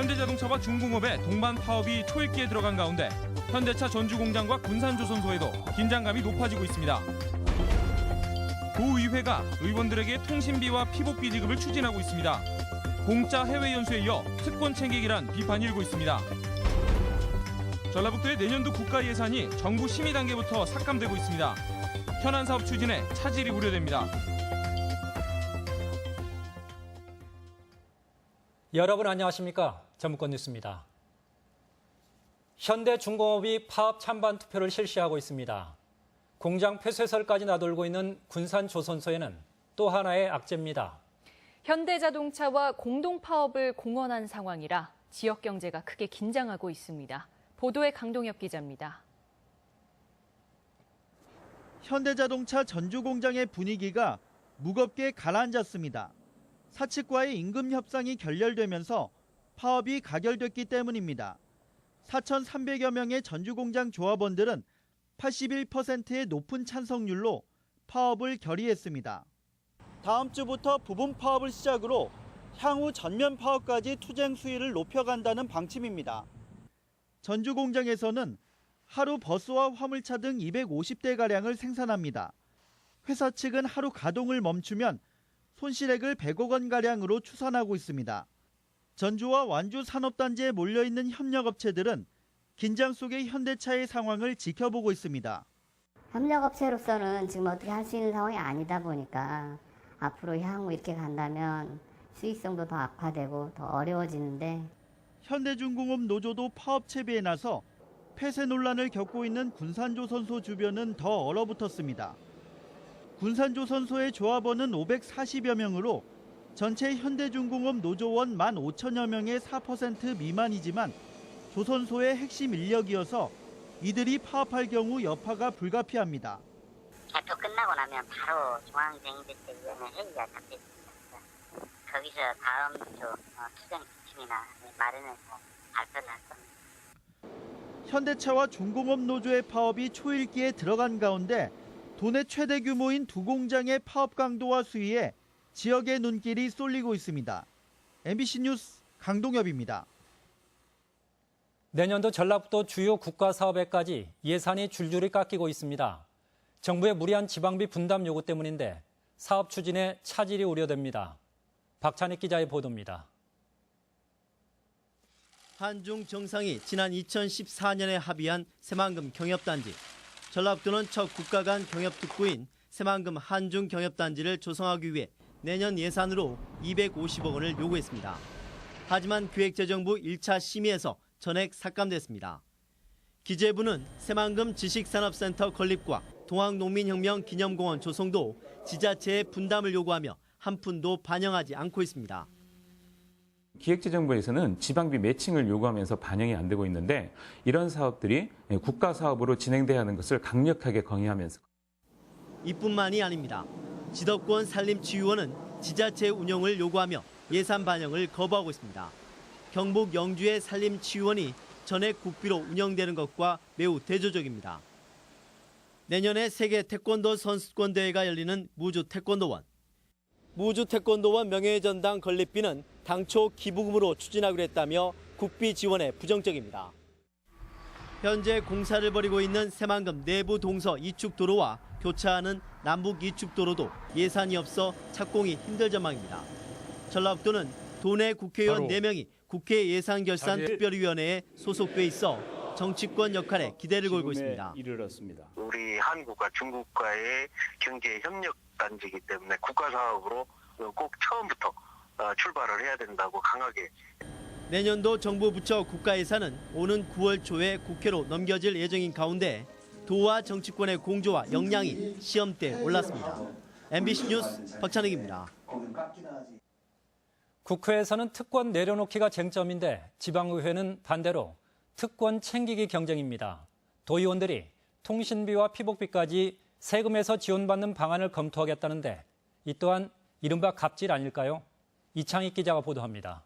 현대자동차와 중공업의 동반 파업이 초읽기에 들어간 가운데 현대차 전주공장과 군산조선소에도 긴장감이 높아지고 있습니다. 도의회가 의원들에게 통신비와 피복비 지급을 추진하고 있습니다. 공짜 해외 연수에 이어 특권 챙기기란 비판이 일고 있습니다. 전라북도의 내년도 국가 예산이 정부 심의 단계부터 삭감되고 있습니다. 현안 사업 추진에 차질이 우려됩니다. 여러분 안녕하십니까? 전북권 뉴스입니다. 현대중공업이 파업 찬반 투표를 실시하고 있습니다. 공장 폐쇄설까지 나돌고 있는 군산조선소에는 또 하나의 악재입니다. 현대자동차와 공동 파업을 공언한 상황이라 지역 경제가 크게 긴장하고 있습니다. 보도에 강동엽 기자입니다. 현대자동차 전주공장의 분위기가 무겁게 가라앉았습니다. 사측과의 임금 협상이 결렬되면서 파업이 가결됐기 때문입니다. 4,300여 명의 전주공장 조합원들은 81%의 높은 찬성률로 파업을 결의했습니다. 다음 주부터 부분 파업을 시작으로 향후 전면 파업까지 투쟁 수위를 높여간다는 방침입니다. 전주공장에서는 하루 버스와 화물차 등 250대가량을 생산합니다. 회사 측은 하루 가동을 멈추면 손실액을 100억 원가량으로 추산하고 있습니다. 전주와 완주 산업단지에 몰려있는 협력업체들은 긴장 속의 현대차의 상황을 지켜보고 있습니다. 협력업체로서는 지금 어떻게 할 수 있는 상황이 아니다 보니까 앞으로 향후 이렇게 간다면 수익성도 더 악화되고 더 어려워지는데 현대중공업 노조도 파업 채비에 나서 폐쇄 논란을 겪고 있는 군산조선소 주변은 더 얼어붙었습니다. 군산조선소의 조합원은 540여 명으로 전체 현대중공업 노조원 15,000여 명의 4% 미만이지만 조선소의 핵심 인력이어서 이들이 파업할 경우 여파가 불가피합니다. 개표 끝나고 나면 바로 중앙쟁의제위원회 회의가 잡혀 있습니다. 거기서 다음 주 투쟁 지침이나 마련해서 발표를 할 겁니다. 현대차와 중공업 노조의 파업이 초읽기에 들어간 가운데 도내 최대 규모인 두 공장의 파업 강도와 수위에 지역의 눈길이 쏠리고 있습니다. MBC 뉴스 강동엽입니다. 내년도 전라북도 주요 국가사업에까지 예산이 줄줄이 깎이고 있습니다. 정부의 무리한 지방비 분담 요구 때문인데 사업 추진에 차질이 우려됩니다. 박찬익 기자의 보도입니다. 한중 정상이 지난 2014년에 합의한 새만금 경협단지. 전라북도는 첫 국가 간 경협특구인 새만금 한중 경협단지를 조성하기 위해 내년 예산으로 250억 원을 요구했습니다. 하지만 기획재정부 1차 심의에서 전액 삭감됐습니다. 기재부는 새만금 지식산업센터 건립과 동학농민혁명 기념공원 조성도 지자체의 분담을 요구하며 한 푼도 반영하지 않고 있습니다. 기획재정부에서는 지방비 매칭을 요구하면서 반영이 안 되고 있는데 이런 사업들이 국가 사업으로 진행돼야 하는 것을 강력하게 건의하면서 이뿐만이 아닙니다. 지덕권 산림치유원은 지자체 운영을 요구하며 예산 반영을 거부하고 있습니다. 경북 영주의 산림치유원이 전액 국비로 운영되는 것과 매우 대조적입니다. 내년에 세계 태권도 선수권대회가 열리는 무주태권도원. 무주태권도원 명예전당 건립비는 당초 기부금으로 추진하기로 했다며 국비 지원에 부정적입니다. 현재 공사를 벌이고 있는 새만금 내부 동서 이축도로와 교차하는 남북 이축도로도 예산이 없어 착공이 힘들 전망입니다. 전라북도는 도내 국회의원 4명이 국회 예산결산특별위원회에 소속돼 있어 정치권 역할에 기대를 걸고 있습니다. 이르렀습니다. 우리 한국과 중국과의 경제 협력 단지이기 때문에 국가 사업으로 꼭 처음부터 출발을 해야 된다고 강하게. 내년도 정부 부처 국가 예산은 오는 9월 초에 국회로 넘겨질 예정인 가운데 도와 정치권의 공조와 역량이 시험대에 올랐습니다. MBC 뉴스 박찬익입니다. 국회에서는 특권 내려놓기가 쟁점인데 지방의회는 반대로 특권 챙기기 경쟁입니다. 도의원들이 통신비와 피복비까지 세금에서 지원받는 방안을 검토하겠다는데 이 또한 이른바 갑질 아닐까요? 이창익 기자가 보도합니다.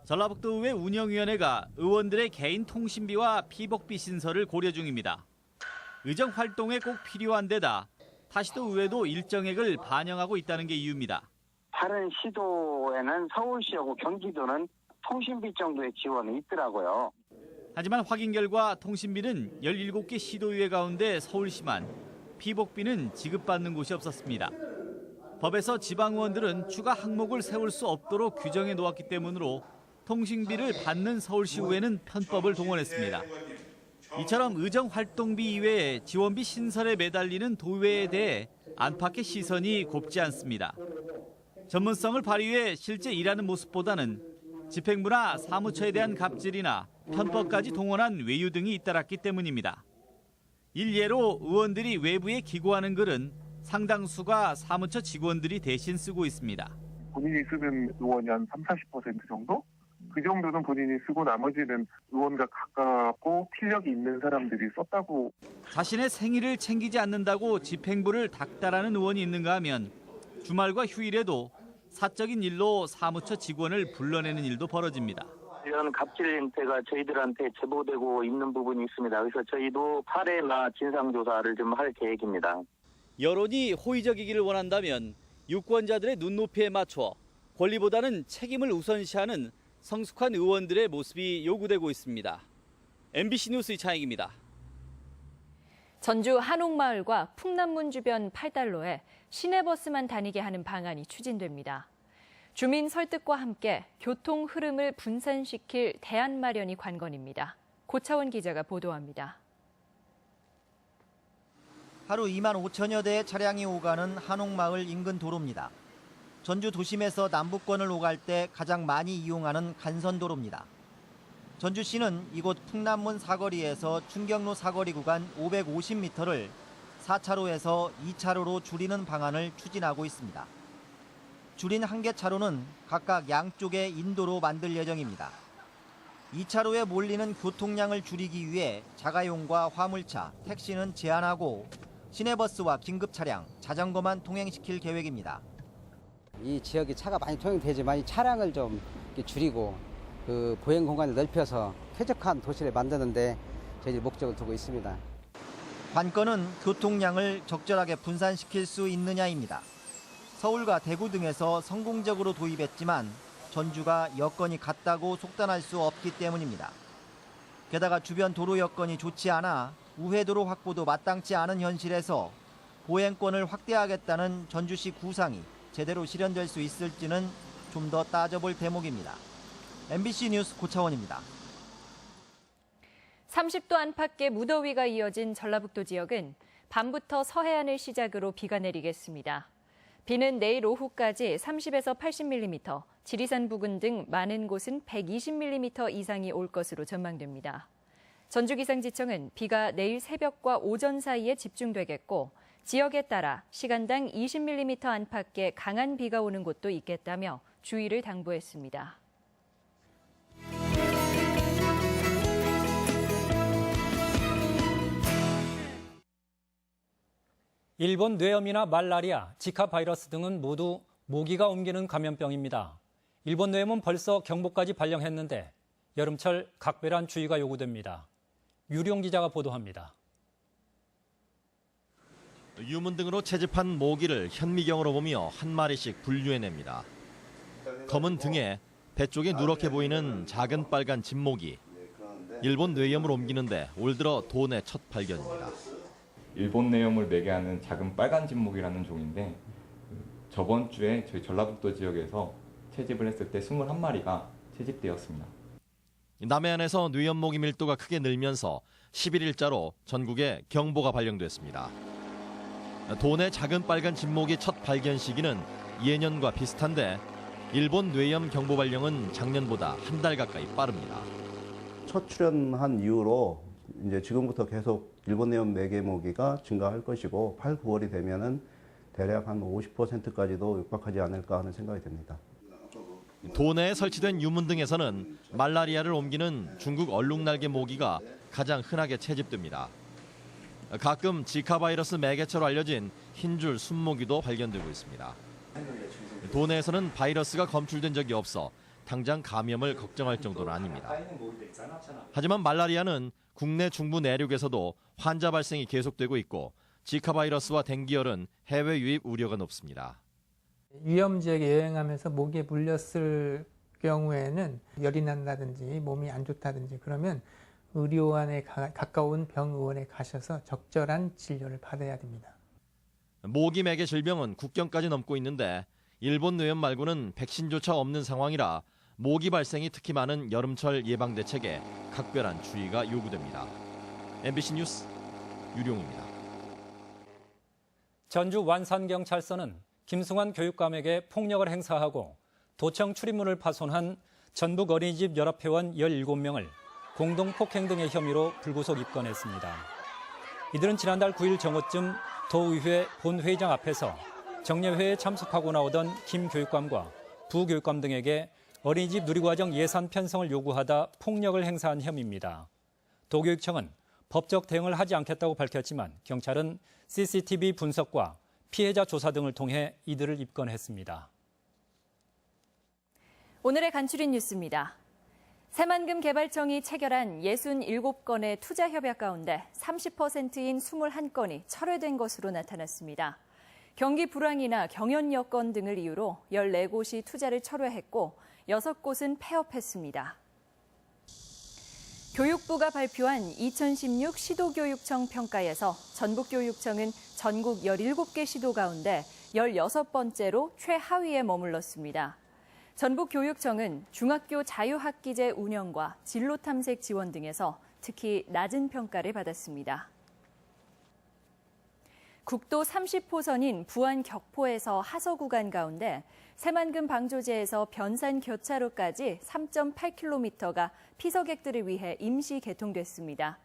전라북도 의회 운영위원회가 의원들의 개인 통신비와 피복비 신설을 고려 중입니다. 의정 활동에 꼭 필요한 데다 다시 또 의회도 일정액을 반영하고 있다는 게 이유입니다. 다른 시도에는 서울시하고 경기도는 통신비 정도의 지원이 있더라고요. 하지만 확인 결과 통신비는 17개 시도의회 가운데 서울시만, 피복비는 지급받는 곳이 없었습니다. 법에서 지방의원들은 추가 항목을 세울 수 없도록 규정해 놓았기 때문으로 통신비를 받는 서울시의회는 편법을 동원했습니다. 이처럼 의정활동비 이외에 지원비 신설에 매달리는 도의회에 대해 안팎의 시선이 곱지 않습니다. 전문성을 발휘해 실제 일하는 모습보다는 집행부나 사무처에 대한 갑질이나 편법까지 동원한 외유 등이 잇따랐기 때문입니다. 일례로 의원들이 외부에 기고하는 글은 상당수가 사무처 직원들이 대신 쓰고 있습니다. 본인이 쓰는 의원이 한 30-40% 정도? 그 정도는 본인이 쓰고 나머지는 의원과 가깝고 필력이 있는 사람들이 썼다고. 자신의 생일을 챙기지 않는다고 집행부를 닥달하는 의원이 있는가 하면 주말과 휴일에도 사적인 일로 사무처 직원을 불러내는 일도 벌어집니다. 이런 갑질 행태가 저희들한테 제보되고 있는 부분이 있습니다. 그래서 저희도 사례나 진상조사를 좀 할 계획입니다. 여론이 호의적이기를 원한다면 유권자들의 눈높이에 맞춰 권리보다는 책임을 우선시하는 성숙한 의원들의 모습이 요구되고 있습니다. MBC 뉴스 이창익입니다. 전주 한옥마을과 풍남문 주변 8달로에 시내버스만 다니게 하는 방안이 추진됩니다. 주민 설득과 함께 교통 흐름을 분산시킬 대안 마련이 관건입니다. 고차원 기자가 보도합니다. 하루 2만 5천여 대의 차량이 오가는 한옥마을 인근 도로입니다. 전주 도심에서 남부권을 오갈 때 가장 많이 이용하는 간선도로입니다. 전주시는 이곳 풍남문 사거리에서 충경로 사거리 구간 550m를 4차로에서 2차로로 줄이는 방안을 추진하고 있습니다. 줄인 한 개 차로는 각각 양쪽에 인도로 만들 예정입니다. 2차로에 몰리는 교통량을 줄이기 위해 자가용과 화물차, 택시는 제한하고 시내버스와 긴급차량, 자전거만 통행시킬 계획입니다. 이 지역이 차가 많이 통행되지만 이 차량을 좀 줄이고 그 보행 공간을 넓혀서 쾌적한 도시를 만드는데 저희 목적을 두고 있습니다. 관건은 교통량을 적절하게 분산시킬 수 있느냐입니다. 서울과 대구 등에서 성공적으로 도입했지만 전주가 여건이 같다고 속단할 수 없기 때문입니다. 게다가 주변 도로 여건이 좋지 않아 우회도로 확보도 마땅치 않은 현실에서 보행권을 확대하겠다는 전주시 구상이 제대로 실현될 수 있을지는 좀 더 따져볼 대목입니다. MBC 뉴스 고차원입니다. 30도 안팎의 무더위가 이어진 전라북도 지역은 밤부터 서해안을 시작으로 비가 내리겠습니다. 비는 내일 오후까지 30에서 80mm, 지리산 부근 등 많은 곳은 120mm 이상이 올 것으로 전망됩니다. 전주기상지청은 비가 내일 새벽과 오전 사이에 집중되겠고 지역에 따라 시간당 20mm 안팎의 강한 비가 오는 곳도 있겠다며 주의를 당부했습니다. 일본 뇌염이나 말라리아, 지카 바이러스 등은 모두 모기가 옮기는 감염병입니다. 일본 뇌염은 벌써 경보까지 발령했는데 여름철 각별한 주의가 요구됩니다. 유령 기자가 보도합니다. 유문 등으로 채집한 모기를 현미경으로 보며 한 마리씩 분류해냅니다. 검은 등에 배 쪽에 누렇게 보이는 작은 빨간 진모기. 일본 뇌염을 옮기는데 올 들어 도내 첫 발견입니다. 일본 뇌염을 매개하는 작은 빨간 진목이라는 종인데 저번 주에 저희 전라북도 지역에서 채집을 했을 때 21마리가 채집되었습니다. 남해안에서 뇌염 모기 밀도가 크게 늘면서 11일자로 전국에 경보가 발령됐습니다. 도내 작은 빨간 진목이 첫 발견 시기는 예년과 비슷한데 일본 뇌염 경보 발령은 작년보다 한 달 가까이 빠릅니다. 첫 출현한 이후로 이제 지금부터 계속 일본 뇌염 매개 모기가 증가할 것이고 8, 9월이 되면은 대략 한 50%까지도 육박하지 않을까 하는 생각이 듭니다. 도내에 설치된 유문 등에서는 말라리아를 옮기는 중국 얼룩날개 모기가 가장 흔하게 채집됩니다. 가끔 지카 바이러스 매개체로 알려진 흰줄 순모기도 발견되고 있습니다. 도내에서는 바이러스가 검출된 적이 없어 당장 감염을 걱정할 정도는 아닙니다. 하지만 말라리아는 국내 중부 내륙에서도 환자 발생이 계속되고 있고 지카 바이러스와 댕기열은 해외 유입 우려가 높습니다. 위험 지역에 여행하면서 모기에 물렸을 경우에는 열이 난다든지 몸이 안 좋다든지 그러면 의료원에 가까운 병의원에 가셔서 적절한 진료를 받아야 됩니다. 모기 매개 질병은 국경까지 넘고 있는데 일본 뇌염 말고는 백신조차 없는 상황이라 모기 발생이 특히 많은 여름철 예방 대책에 각별한 주의가 요구됩니다. MBC 뉴스 유룡입니다. 전주 완산경찰서는 김승환 교육감에게 폭력을 행사하고 도청 출입문을 파손한 전북 어린이집 연합회원 17명을 공동폭행 등의 혐의로 불구속 입건했습니다. 이들은 지난달 9일 정오쯤 도의회 본회의장 앞에서 정례회에 참석하고 나오던 김 교육감과 부 교육감 등에게 어린이집 누리과정 예산 편성을 요구하다 폭력을 행사한 혐의입니다. 도교육청은 법적 대응을 하지 않겠다고 밝혔지만 경찰은 CCTV 분석과 피해자 조사 등을 통해 이들을 입건했습니다. 오늘의 간추린 뉴스입니다. 새만금 개발청이 체결한 67건의 투자 협약 가운데 30%인 21건이 철회된 것으로 나타났습니다. 경기 불황이나 경연 여건 등을 이유로 14곳이 투자를 철회했고 6곳은 폐업했습니다. 교육부가 발표한 2016 시도교육청 평가에서 전북교육청은 전국 17개 시도 가운데 16번째로 최하위에 머물렀습니다. 전북교육청은 중학교 자유학기제 운영과 진로 탐색 지원 등에서 특히 낮은 평가를 받았습니다. 국도 30호선인 부안 격포에서 하서 구간 가운데 새만금 방조제에서 변산 교차로까지 3.8km가 피서객들을 위해 임시 개통됐습니다.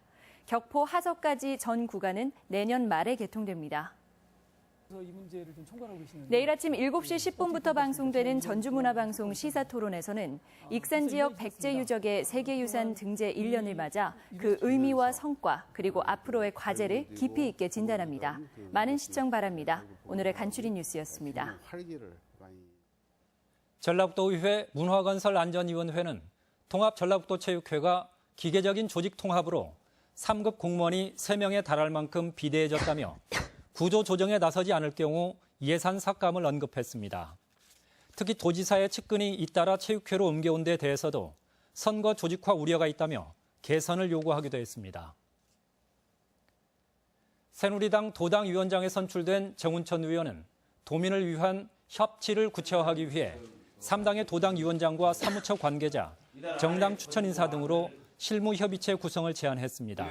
격포 하서까지 전 구간은 내년 말에 개통됩니다. 내일 아침 7시 10분부터 방송되는 전주문화방송 시사토론에서는 익산 지역 백제 유적의 세계유산 등재 1년을 맞아 그 의미와 성과 그리고 앞으로의 과제를 깊이 있게 진단합니다. 많은 시청 바랍니다. 오늘의 간추린 뉴스였습니다. 전라북도의회 문화건설안전위원회는 통합전라북도체육회가 기계적인 조직 통합으로 3급 공무원이 3명에 달할 만큼 비대해졌다며 구조 조정에 나서지 않을 경우 예산 삭감을 언급했습니다. 특히 도지사의 측근이 잇따라 체육회로 옮겨온 데 대해서도 선거 조직화 우려가 있다며 개선을 요구하기도 했습니다. 새누리당 도당위원장에 선출된 정운천 의원은 도민을 위한 협치를 구체화하기 위해 3당의 도당위원장과 사무처 관계자, 정당 추천 인사 등으로 실무협의체 구성을 제안했습니다.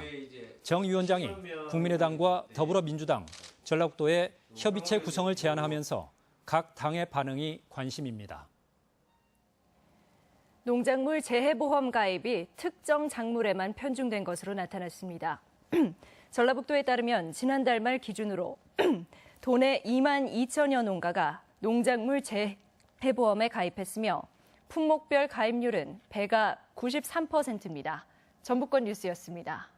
정 위원장이 국민의당과 더불어민주당, 전라북도의 협의체 구성을 제안하면서 각 당의 반응이 관심입니다. 농작물 재해보험 가입이 특정 작물에만 편중된 것으로 나타났습니다. 전라북도에 따르면 지난달 말 기준으로 도내 2만 2천여 농가가 농작물 재해보험에 가입했으며 품목별 가입률은 배가 93%입니다. 전북권 뉴스였습니다.